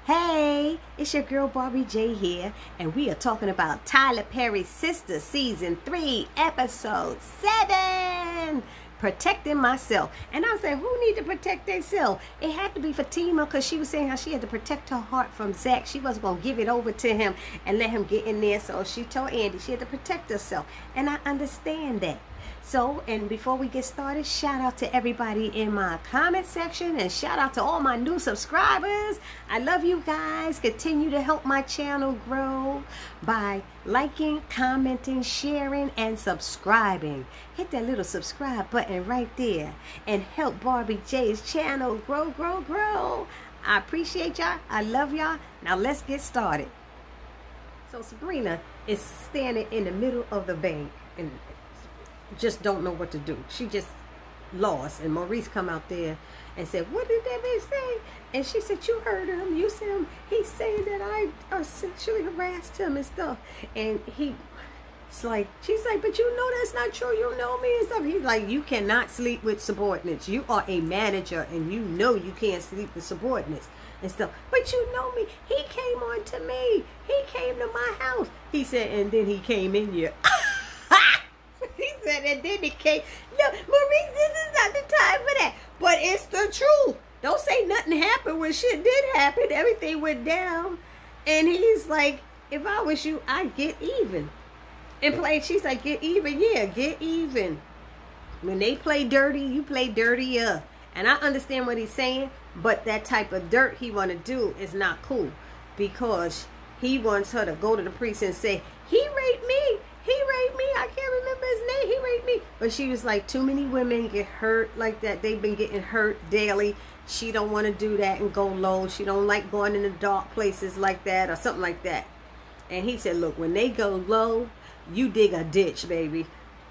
Hey, it's your girl Barbie J here, and we are talking about Tyler Perry's Sister Season 3, Episode 7, Protecting Myself. And I was saying, who need to protect themselves? It had to be Fatima, because she was saying how she had to protect her heart from Zach. She wasn't going to give it over to him and let him get in there, so she told Andy she had to protect herself. And I understand that. So, and before we get started, shout out to everybody in my comment section and shout out to all my new subscribers. I love you guys. Continue to help my channel grow by liking, commenting, sharing, and subscribing. Hit that little subscribe button right there and help Barbie J's channel grow. I appreciate y'all. I love y'all. Now let's get started. So Sabrina is standing in the middle of the bank and just don't know what to do. She just lost, and Maurice come out there and said, what did that man say? And she said, you heard him, you said him, he's saying that I sexually harassed him and stuff. And she's like, but you know that's not true, you know me and stuff. He's like, you cannot sleep with subordinates. You are a manager and you know you can't sleep with subordinates and stuff. But you know me, he came on to me, he came to my house. He said, and then he came in here. He said, and then it came. No, Maurice, this is not the time for that. But it's the truth. Don't say nothing happened when shit did happen. Everything went down. And he's like, if I was you, I'd get even. And she's like, get even? Yeah, get even. When they play dirty, you play dirtier. And I understand what he's saying, but that type of dirt he want to do is not cool. Because he wants her to go to the priest and say, he raped me. He raped me. I can't remember his name. He raped me. But she was like, too many women get hurt like that. They've been getting hurt daily. She don't want to do that and go low. She don't like going in the dark places like that or something like that. And he said, look, when they go low, you dig a ditch, baby.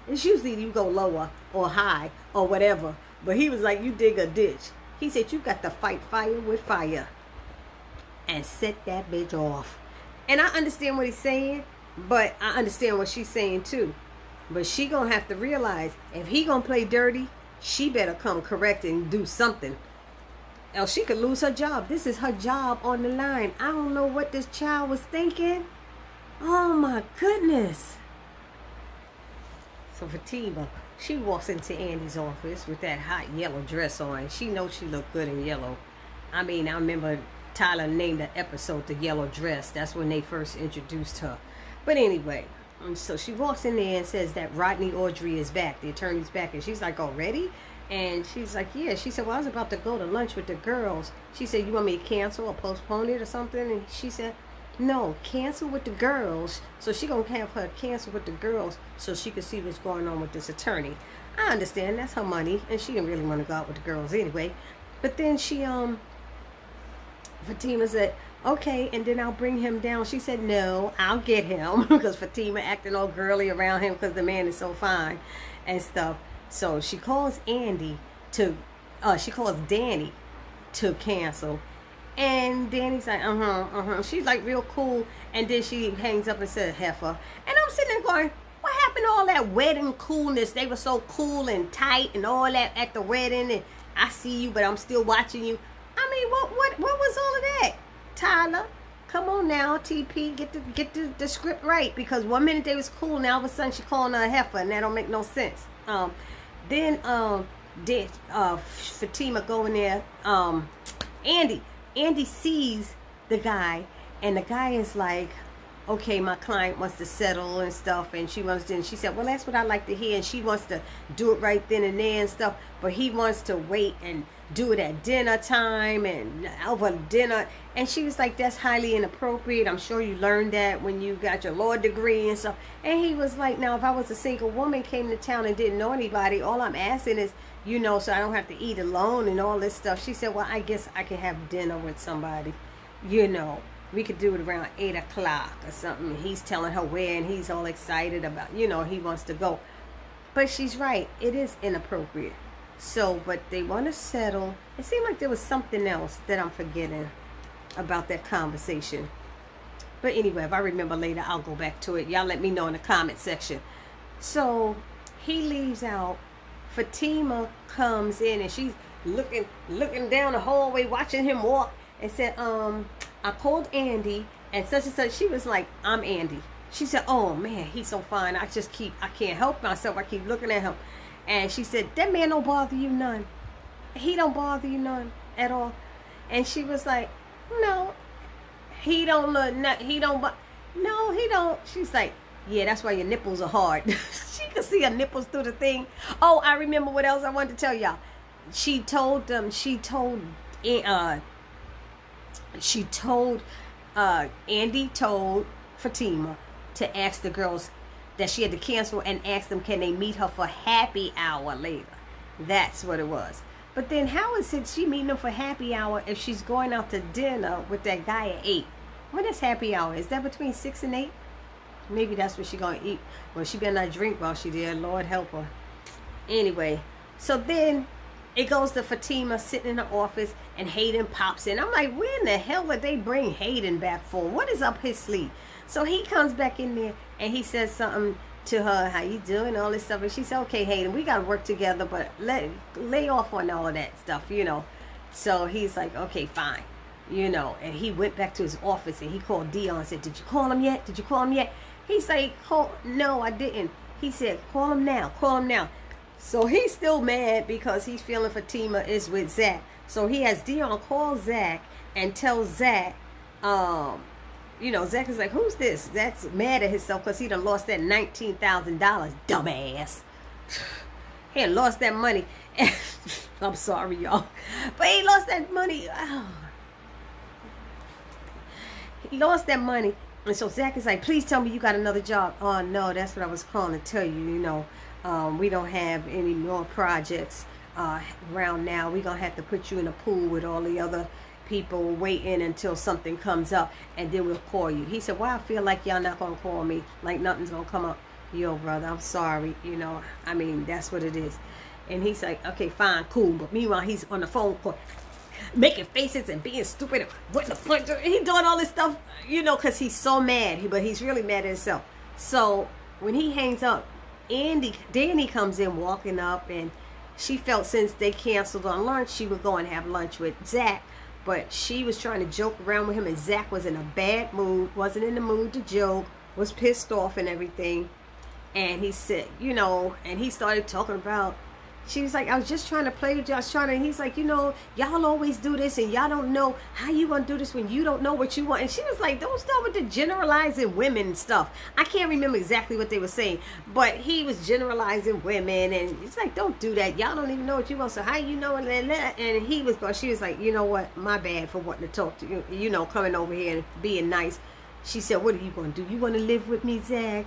It's usually you go lower or high or whatever. But he was like, you dig a ditch. He said, you got to fight fire with fire and set that bitch off. And I understand what he's saying. But I understand what she's saying too. But she gonna have to realize, if he gonna play dirty, she better come correct and do something. Else she could lose her job. This is her job on the line. I don't know what this child was thinking. Oh my goodness. So Fatima, she walks into Andy's office with that hot yellow dress on. She knows she looked good in yellow. I mean, I remember Tyler named the episode The Yellow Dress. That's when they first introduced her. But anyway, so she walks in there and says that Rodney Audrey is back. The attorney's back. And she's like, already? And she's like, yeah. She said, well, I was about to go to lunch with the girls. She said, you want me to cancel or postpone it or something? And she said, no, cancel with the girls. So she going to have her cancel with the girls so she could see what's going on with this attorney. I understand. That's her money. And she didn't really want to go out with the girls anyway. But then Fatima said, okay, and then I'll bring him down. She said, no, I'll get him. Because Fatima acting all girly around him because the man is so fine and stuff. So she calls Danny to cancel. And Danny's like, She's like real cool. And then she hangs up and said, heifer. And I'm sitting there going, what happened to all that wedding coolness? They were so cool and tight and all that at the wedding. And I see you, but I'm still watching you. I mean, what was all of that? Tyler, come on now, TP, get the script right, because one minute they was cool, now all of a sudden she calling her a heifer, and that don't make no sense. Then Fatima go in there. Andy sees the guy, and the guy is like, okay, my client wants to settle and stuff, and she said, well, that's what I like to hear, and she wants to do it right then and there and stuff, but he wants to wait and do it at dinner time and over dinner. And she was like, that's highly inappropriate. I'm sure you learned that when you got your law degree and stuff. And he was like, now if I was a single woman, came to town and didn't know anybody, all I'm asking is, so I don't have to eat alone and all this stuff. She said, well, I guess I can have dinner with somebody, we could do it around 8 o'clock or something. He's telling her where, and he's all excited about, he wants to go. But she's right, it is inappropriate. So, but they want to settle. It seemed like there was something else that I'm forgetting about that conversation. But anyway, if I remember later, I'll go back to it. Y'all let me know in the comment section. So, he leaves out. Fatima comes in, and she's looking down the hallway, watching him walk, and said, I called Andy and such. She was like, I'm Andy. She said, oh man, he's so fine. I can't help myself. I keep looking at him. And she said, that man don't bother you none. He don't bother you none at all. And she was like, no, he don't look, no, he don't. She's like, yeah, that's why your nipples are hard. She could see her nipples through the thing. Oh, I remember what else I wanted to tell y'all. Andy told Fatima to ask the girls that she had to cancel and ask them, can they meet her for happy hour later? That's what it was. But then how is it she meeting them for happy hour if she's going out to dinner with that guy at 8? When is happy hour? Is that between 6 and 8? Maybe that's what she gonna eat. Well, she better not drink while she there. Lord help her. Anyway, so then it goes to Fatima sitting in the office and Hayden pops in. I'm like, where in the hell would they bring Hayden back for? What is up his sleeve? So he comes back in there and he says something to her, how you doing, all this stuff. And she said, okay, Hayden, we got to work together, but lay off on all of that stuff, you know. So he's like, okay, fine, you know. And he went back to his office and he called Dion and said, did you call him yet? Did you call him yet? He's like, no, I didn't. He said, call him now, call him now. So he's still mad because he's feeling Fatima is with Zach. So he has Dion call Zach and tell Zach, you know, Zach is like, who's this? Zach's mad at himself because he done lost that $19,000, dumbass. He had lost that money. I'm sorry, y'all. But he lost that money. Oh. He lost that money. And so Zach is like, please tell me you got another job. Oh, no, that's what I was calling to tell you, you know. We don't have any more projects around now. We're going to have to put you in a pool with all the other people waiting until something comes up, and then we'll call you. He said, well, I feel like y'all not going to call me, like nothing's going to come up. Yo, brother, I'm sorry, you know. I mean, that's what it is. And he's like, okay, fine, cool. But meanwhile, he's on the phone call, making faces and being stupid. And what the fuck? He doing all this stuff, you know, because he's so mad. But he's really mad at himself. So when he hangs up, Danny comes in walking up, and she felt since they canceled on lunch, she would go and have lunch with Zach. But she was trying to joke around with him, and Zach was in a bad mood, wasn't in the mood to joke, was pissed off and everything. And he said, you know, and he started talking about, she was like, I was just trying to play with you. I was trying to, and he's like, you know, y'all always do this, and y'all don't know how you gonna do this when you don't know what you want. And she was like, don't start with the generalizing women stuff. I can't remember exactly what they were saying, but he was generalizing women, and it's like, don't do that. Y'all don't even know what you want, so how you know? And he was going, she was like, you know what, my bad for wanting to talk to you, you know, coming over here and being nice. She said, what are you going to do? You want to live with me, Zach?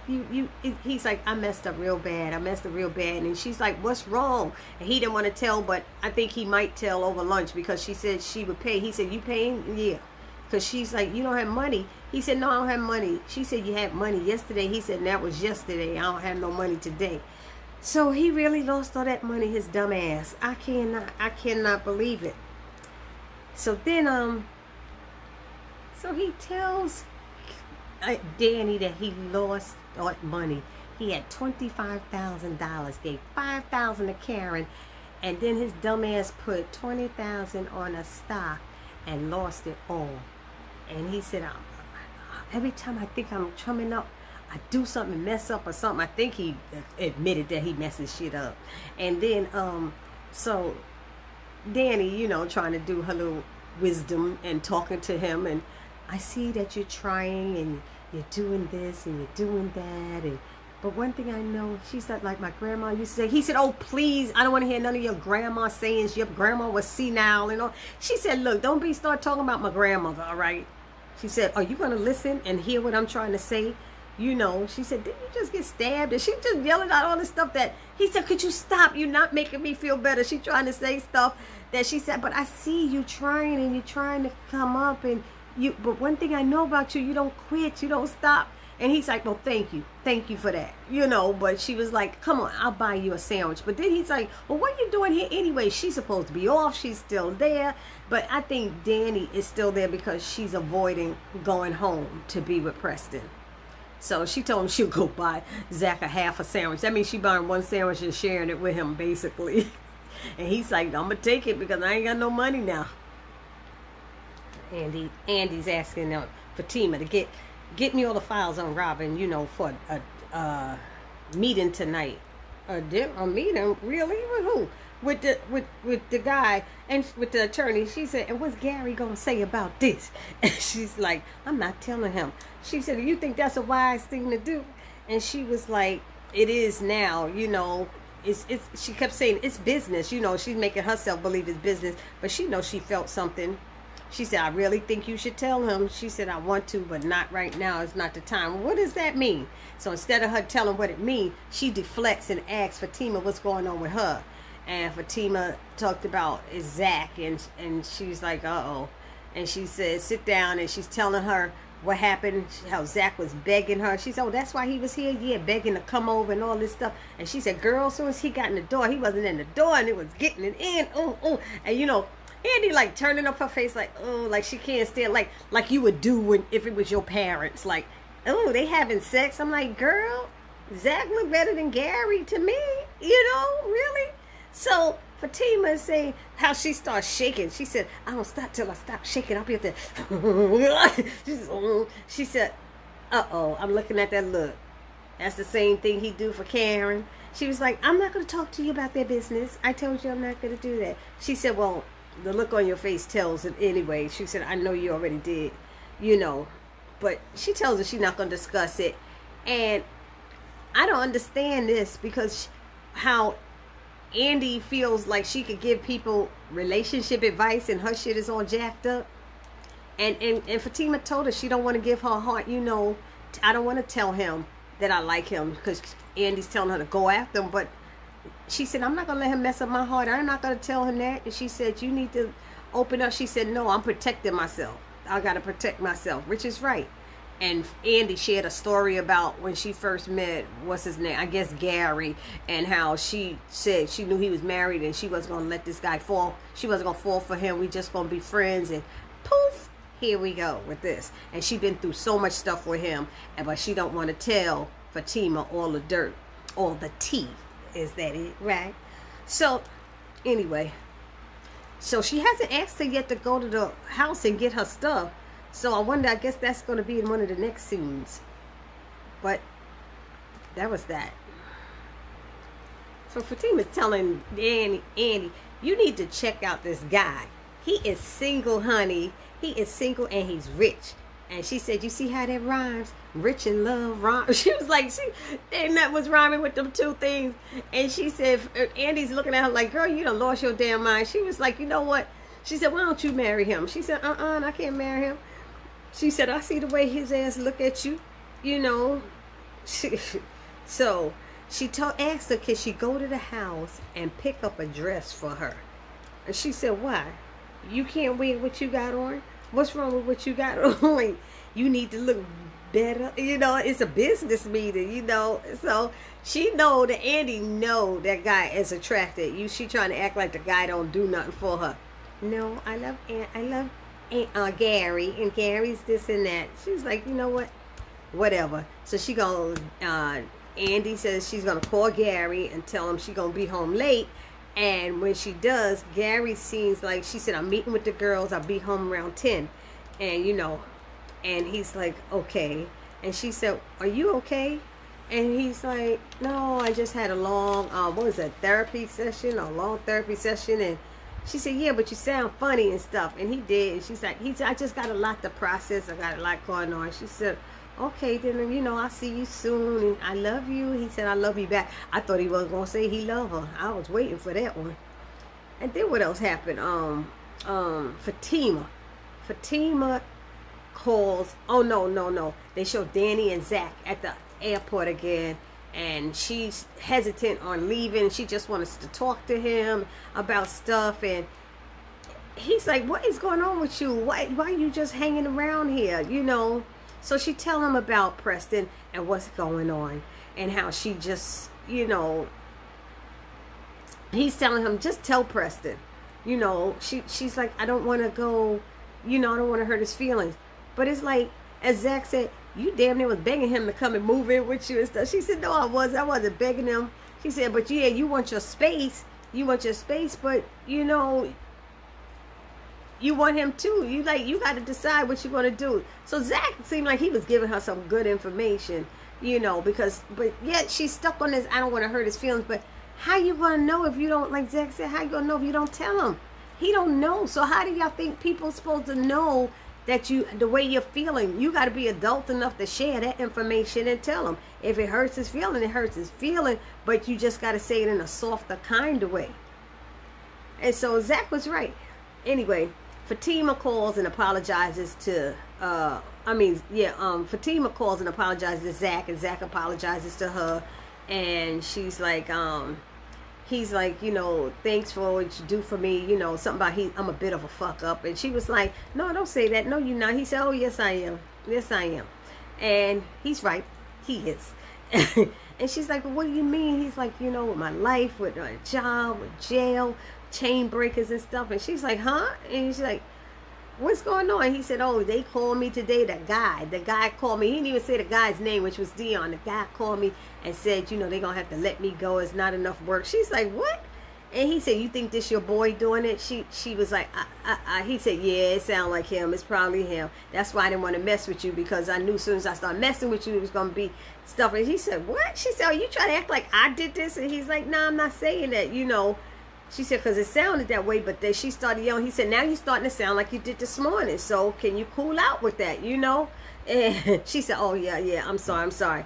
He's like, I messed up real bad. I messed up real bad. And she's like, what's wrong? And he didn't want to tell, but I think he might tell over lunch because she said she would pay. He said, you paying? Yeah. Because she's like, you don't have money. He said, no, I don't have money. She said, you had money yesterday. He said, that was yesterday. I don't have no money today. So he really lost all that money, his dumb ass. I cannot believe it. So then, so he tells Danny that he lost all money. He had $25,000, gave $5,000 to Karen, and then his dumb ass put $20,000 on a stock and lost it all. And he said, every time I think I'm coming up, I do something, mess up or something. I think he admitted that he messes shit up. And then so Danny, you know, trying to do her little wisdom and talking to him, and I see that you're trying and you're doing this and you're doing that, and but one thing I know, she's like my grandma used to say. He said, oh please, I don't want to hear none of your grandma sayings. Your grandma was senile and all. She said, look, don't start talking about my grandmother, all right? She said, are you going to listen and hear what I'm trying to say? You know, she said, didn't you just get stabbed? And she just yelling out all this stuff that he said, could you stop? You're not making me feel better. She trying to say stuff that she said, but I see you trying and you're trying to come up, and but one thing I know about you, you don't quit, you don't stop. And he's like, well, thank you for that, you know. But she was like, come on, I'll buy you a sandwich. But then he's like, well, what are you doing here anyway? She's supposed to be off, she's still there. But I think Danny is still there because she's avoiding going home to be with Preston. So she told him she'll go buy Zach a sandwich. That means she buying one sandwich and sharing it with him, basically. And he's like, I'm gonna take it because I ain't got no money now. Andy's asking Fatima to get me all the files on Robin, for a meeting tonight. A meeting? Really? With who? With the guy and with the attorney. She said, and what's Gary gonna say about this? And she's like, I'm not telling him. She said, do you think that's a wise thing to do? And she was like, it is now, it's she kept saying it's business, she's making herself believe it's business, but she knows she felt something. She said, I really think you should tell him. She said, I want to, but not right now. It's not the time. What does that mean? So instead of her telling what it means, she deflects and asks Fatima what's going on with her. And Fatima talked about Zach, and she's like, uh-oh. And she said, sit down, and she's telling her what happened, how Zach was begging her. She said, oh, that's why he was here? Yeah, begging to come over and all this stuff. And she said, girl, as soon as he got in the door, he wasn't in the door, and it was getting it in. And, Andy like turning up her face like, oh, like she can't stand, like you would do if it was your parents. Like, oh, they having sex. I'm like, girl, Zach look better than Gary to me, really? So Fatima is saying how she starts shaking. She said, I don't stop till I stop shaking. I'll be up there. She said, uh-oh, I'm looking at that look. That's the same thing he do for Karen. She was like, I'm not going to talk to you about their business. I told you I'm not going to do that. She said, well, the look on your face tells it anyway. She said, I know you already did, but she tells her she's not going to discuss it. And I don't understand this, because how Andy feels like she could give people relationship advice and her shit is all jacked up. And Fatima told her she don't want to give her heart, I don't want to tell him that I like him, because Andy's telling her to go after him. But she said, I'm not going to let him mess up my heart. I'm not going to tell him that. And she said, you need to open up. She said, no, I'm protecting myself. I got to protect myself, which is right. And Andy shared a story about when she first met, what's his name? I guess Gary, and how she said she knew he was married and she wasn't going to let this guy fall. She wasn't going to fall for him. We just going to be friends. And poof, here we go with this. And she been through so much stuff with him, but she don't want to tell Fatima all the dirt, all the tea. Is that it, right? So anyway, so she hasn't asked her yet to go to the house and get her stuff. So I wonder, I guess that's going to be in one of the next scenes. But that was that. So Fatima's telling Andy, you need to check out this guy. He is single, honey. He is single and he's rich. And she said, you see how that rhymes? Rich and love rhymes. She was like, and that was rhyming with them two things. And she said, Andy's looking at her like, girl, you done lost your damn mind. She was like, you know what? She said, why don't you marry him? She said, I can't marry him. She said, I see the way his ass look at you, So she asked her, can she go to the house and pick up a dress for her? And she said, why? You can't wear what you got on? What's wrong with what you got on? You need to look better. It's a business meeting, So she know that Andy know that guy is attracted. She trying to act like the guy don't do nothing for her. No, I love Gary, and Gary's this and that. She's like, you know what? Whatever. So she goes, Andy says she's going to call Gary and tell him she's going to be home late. And when she does, Gary seems like, she said, I'm meeting with the girls. I'll be home around 10. And, and he's like, okay. And she said, are you okay? And he's like, no, I just had a long, therapy session, a long therapy session. And she said, yeah, but you sound funny and stuff. And he did. And she's like, I just got a lot to process. I got a lot going on. She said, okay, then, I'll see you soon. And I love you. He said, I love you back. I thought he was going to say he loved her. I was waiting for that one. And then what else happened? Fatima calls. Oh, no. They show Danny and Zach at the airport again. And she's hesitant on leaving. She just wants to talk to him about stuff. And he's like, what is going on with you? Why are you just hanging around here? So she tell him about Preston and what's going on. And how she just, he's telling him, just tell Preston. She's like, I don't want to go, I don't want to hurt his feelings. But it's like, as Zach said, you damn near was begging him to come and move in with you and stuff. She said, no, I wasn't begging him. She said, but yeah, you want your space. But, you want him too. You got to decide what you want to do. So Zach seemed like he was giving her some good information, but yet she's stuck on this. I don't want to hurt his feelings, but how you gonna know if you don't, like Zach said, how you gonna know if you don't tell him? He don't know. So how do y'all think people supposed to know that the way you're feeling? You got to be adult enough to share that information and tell him. If it hurts his feeling, it hurts his feeling, but you just got to say it in a softer kind of way. And so Zach was right. Anyway, Fatima calls and apologizes to, Fatima calls and apologizes to Zach, and Zach apologizes to her. And she's like, he's like, thanks for what you do for me, something about I'm a bit of a fuck up. And she was like, no, don't say that. No, you're not. He said, oh, yes, I am. Yes, I am. And he's right. He is. And she's like, well, what do you mean? He's like, with my life, with my job, with jail, chain breakers and stuff. And she's like, huh? And she's like, what's going on? He said, oh, they called me today. The guy called me. He didn't even say the guy's name, which was Dion. The guy called me and said, they're going to have to let me go. It's not enough work. She's like, what? And he said, you think this your boy doing it? She was like, he said, yeah, it sounds like him. It's probably him. That's why I didn't want to mess with you, because I knew as soon as I started messing with you, it was going to be stuff. And he said, what? She said, oh, you trying to act like I did this? And he's like, no, I'm not saying that, She said, because it sounded that way, but then she started yelling. He said, now you're starting to sound like you did this morning. So can you cool out with that, And she said, oh, yeah, I'm sorry.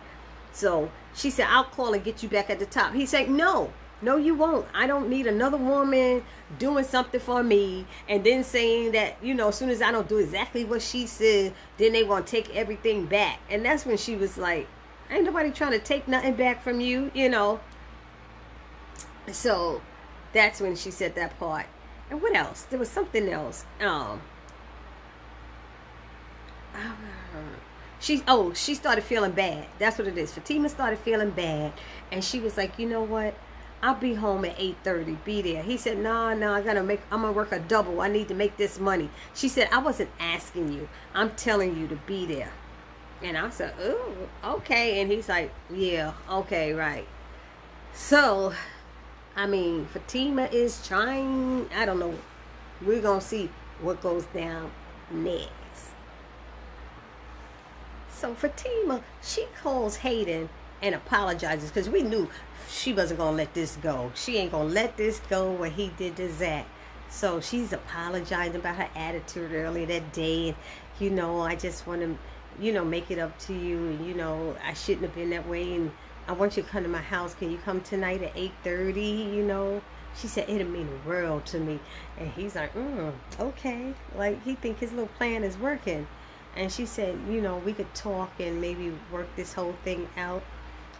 So she said, I'll call and get you back at the top. He said, no, you won't. I don't need another woman doing something for me and then saying that, as soon as I don't do exactly what she said, then they want to take everything back. And that's when she was like, ain't nobody trying to take nothing back from you, So that's when she said that part. And what else? There was something else. She started feeling bad. That's what it is. Fatima started feeling bad. And she was like, you know what? I'll be home at 8:30. Be there. He said, no, I'm gonna work a double. I need to make this money. She said, I wasn't asking you. I'm telling you to be there. And I said, oh, okay. And he's like, yeah, okay, right. So Fatima is trying. I don't know. We're going to see what goes down next. So Fatima, she calls Hayden and apologizes, because we knew she wasn't going to let this go. She ain't going to let this go what he did to Zach. So she's apologizing about her attitude earlier that day. And, I just want to, make it up to you. And, I shouldn't have been that way. And I want you to come to my house. Can you come tonight at 8:30? She said, it'll mean the world to me. And he's like, okay. Like, he think his little plan is working. And she said, we could talk and maybe work this whole thing out.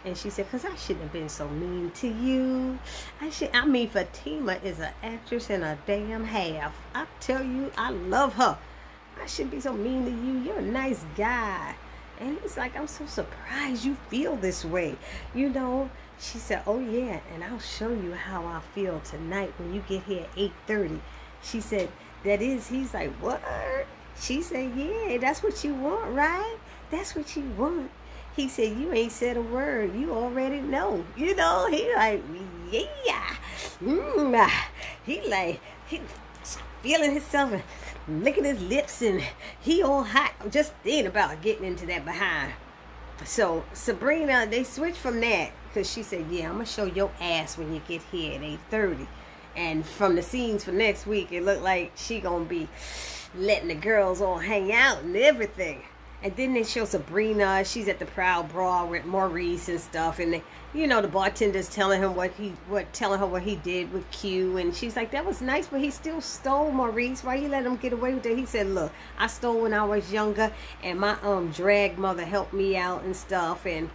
And she said, because I shouldn't have been so mean to you. Fatima is an actress and a damn half. I tell you, I love her. I shouldn't be so mean to you. You're a nice guy. And he's like, I'm so surprised you feel this way. She said, oh, yeah, and I'll show you how I feel tonight when you get here at 8:30. She said, he's like, what? She said, yeah, that's what you want, right? That's what you want. He said, you ain't said a word. You already know. He like, yeah. He feeling himself and licking his lips, and he all hot. Just thinking about getting into that behind. So Sabrina, they switched from that, because she said, yeah, I'm going to show your ass when you get here at 8:30. And from the scenes for next week, it looked like she going to be letting the girls all hang out and everything. And then they show Sabrina. She's at the Proud Bra with Maurice and stuff. And the bartender's telling her what he did with Q. And she's like, that was nice, but he still stole, Maurice. Why you let him get away with it? He said, look, I stole when I was younger, and my drag mother helped me out and stuff. And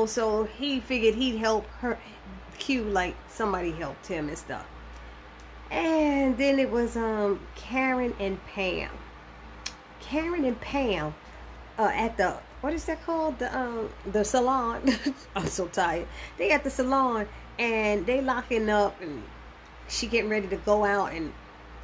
so he figured he'd help her, Q, like somebody helped him and stuff. And then it was Karen and Pam. Karen and Pam. At the, what is that called? The salon. I'm so tired. They at the salon, and they locking up, and she getting ready to go out, and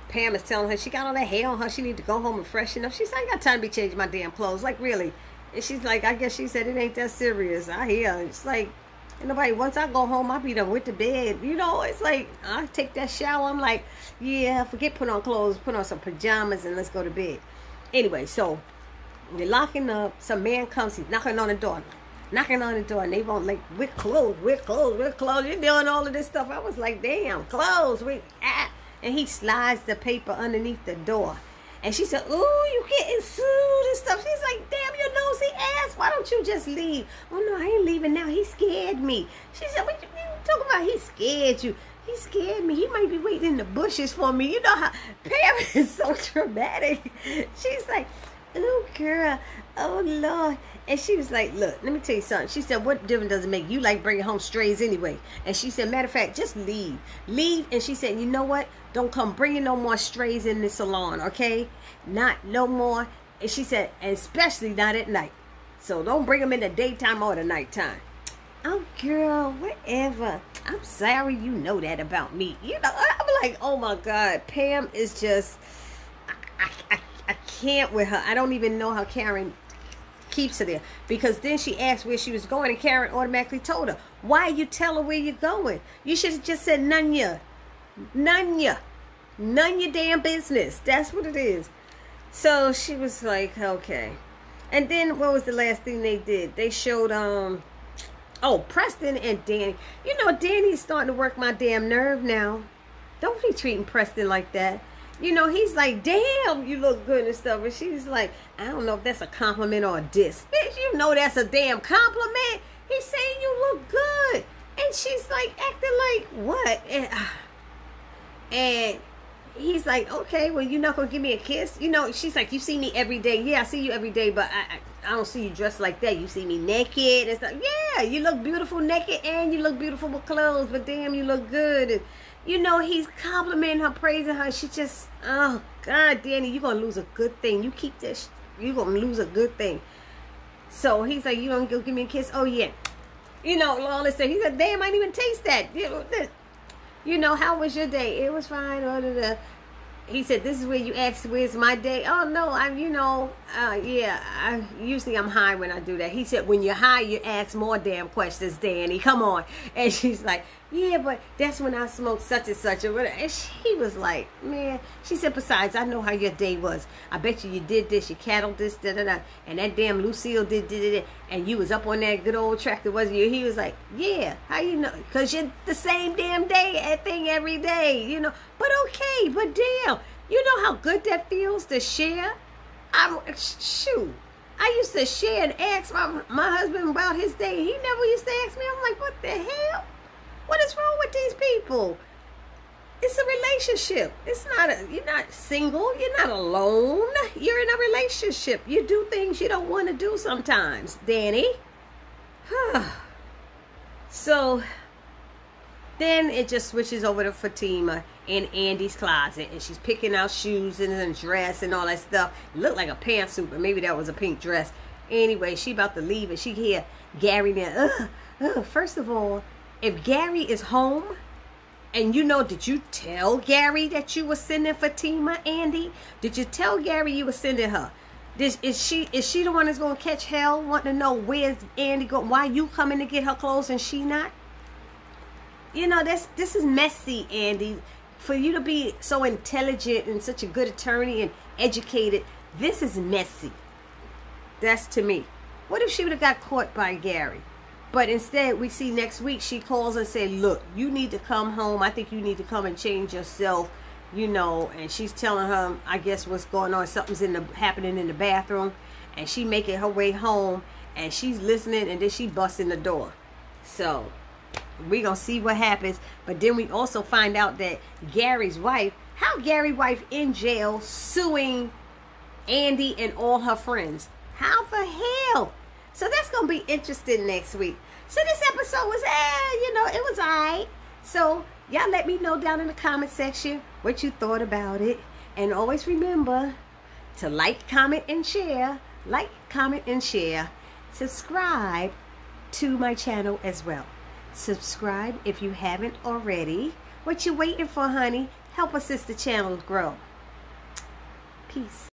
Pam is telling her she got all that hair on her. She need to go home and freshen up. She's like, I ain't got time to be changing my damn clothes. Like, really? And she's like, I guess she said it ain't that serious. I hear. It's like, And nobody, once I go home, I'll be done with the bed. You know, it's like, I take that shower. I'm like, yeah, forget put on clothes, put on some pajamas, and let's go to bed. Anyway, so they're locking up. Some man comes, he's knocking on the door. And they won't, like, we're closed. You're doing all of this stuff. I was like, damn, closed. And he slides the paper underneath the door. And she said, ooh, you getting sued and stuff. She's like, damn, your nosy ass. Why don't you just leave? Oh, no, I ain't leaving now. He scared me. She said, what you talking about? He scared you. He scared me. He might be waiting in the bushes for me. You know how Pam is so dramatic. She's like, oh, girl. Oh, Lord. And she was like, look, let me tell you something. She said, what difference does it make? You like bringing home strays anyway. And she said, matter of fact, just leave. Leave. And she said, you know what? Don't come bringing no more strays in the salon, okay? Not no more. And she said, especially not at night. So don't bring them in the daytime or the nighttime. Oh, girl, whatever. I'm sorry you know that about me. You know, I'm like, oh, my God. Pam is just, I can't with her. I don't even know how Karen keeps her there, because then she asked where she was going and Karen automatically told her. Why you tell her where you're going? You should have just said none your damn business. That's what it is. So she was like, okay. And then what was the last thing they did? They showed Preston and Danny. You know, Danny's starting to work my damn nerve now. Don't be treating Preston like that. You know, he's like, damn, you look good and stuff. And she's like, I don't know if that's a compliment or a diss. Bitch, you know that's a damn compliment. He's saying you look good. And she's like, acting like, what? And he's like, okay, well, you're not going to give me a kiss? You know, she's like, you see me every day. Yeah, I see you every day, but I don't see you dressed like that. You see me naked and stuff. Yeah, you look beautiful naked and you look beautiful with clothes, but damn, you look good. And, you know, he's complimenting her, praising her. She just, oh, God, Danny, you're going to lose a good thing. You keep this, you're going to lose a good thing. So he's like, you going to go give me a kiss? Oh, yeah. You know, Lawless said, he said, damn, I didn't even taste that. You know, how was your day? It was fine. He said, this is where you asked, where's my day? Oh, no, usually I'm high when I do that. He said, when you're high, you ask more damn questions, Danny. Come on. And she's like, yeah, but that's when I smoked such and such. And she was like, man. She said, besides, I know how your day was. I bet you did this, you cattled this, da-da-da. And that damn Lucille did. And you was up on that good old tractor, wasn't you? He was like, yeah, how you know? Because you're the same damn thing every day, you know. But okay, but damn, you know how good that feels to share? Shoot. I used to share and ask my husband about his day. He never used to ask me. I'm like, what the hell? What is wrong with these people? It's a relationship. It's not you're not single. You're not alone. You're in a relationship. You do things you don't want to do sometimes, Danny. So then it just switches over to Fatima in Andy's closet, and she's picking out shoes and a dress and all that stuff. It looked like a pantsuit, but maybe that was a pink dress. Anyway, she about to leave, and she hear Gary there. First of all, if Gary is home, and you know, did you tell Gary that you were sending Fatima, Andy? Did you tell Gary you were sending her? Is she the one that's gonna catch hell, wanting to know where's Andy going? Why you coming to get her clothes and she not? You know, this is messy, Andy. For you to be so intelligent and such a good attorney and educated, this is messy. That's to me. What if she would have got caught by Gary? But instead, we see next week, she calls and says, look, you need to come home. I think you need to come and change yourself, you know. And she's telling her, I guess, what's going on. Something's happening in the bathroom. And she making her way home. And she's listening, and then she busts in the door. So we're going to see what happens. But then we also find out that Gary's wife, how Gary's wife in jail suing Andy and all her friends. How the hell? So that's going to be interesting next week. So this episode was, it was all right. So y'all let me know down in the comment section what you thought about it. And always remember to like, comment, and share. Like, comment, and share. Subscribe to my channel as well. Subscribe if you haven't already. What you waiting for, honey? Help assist the channel grow. Peace.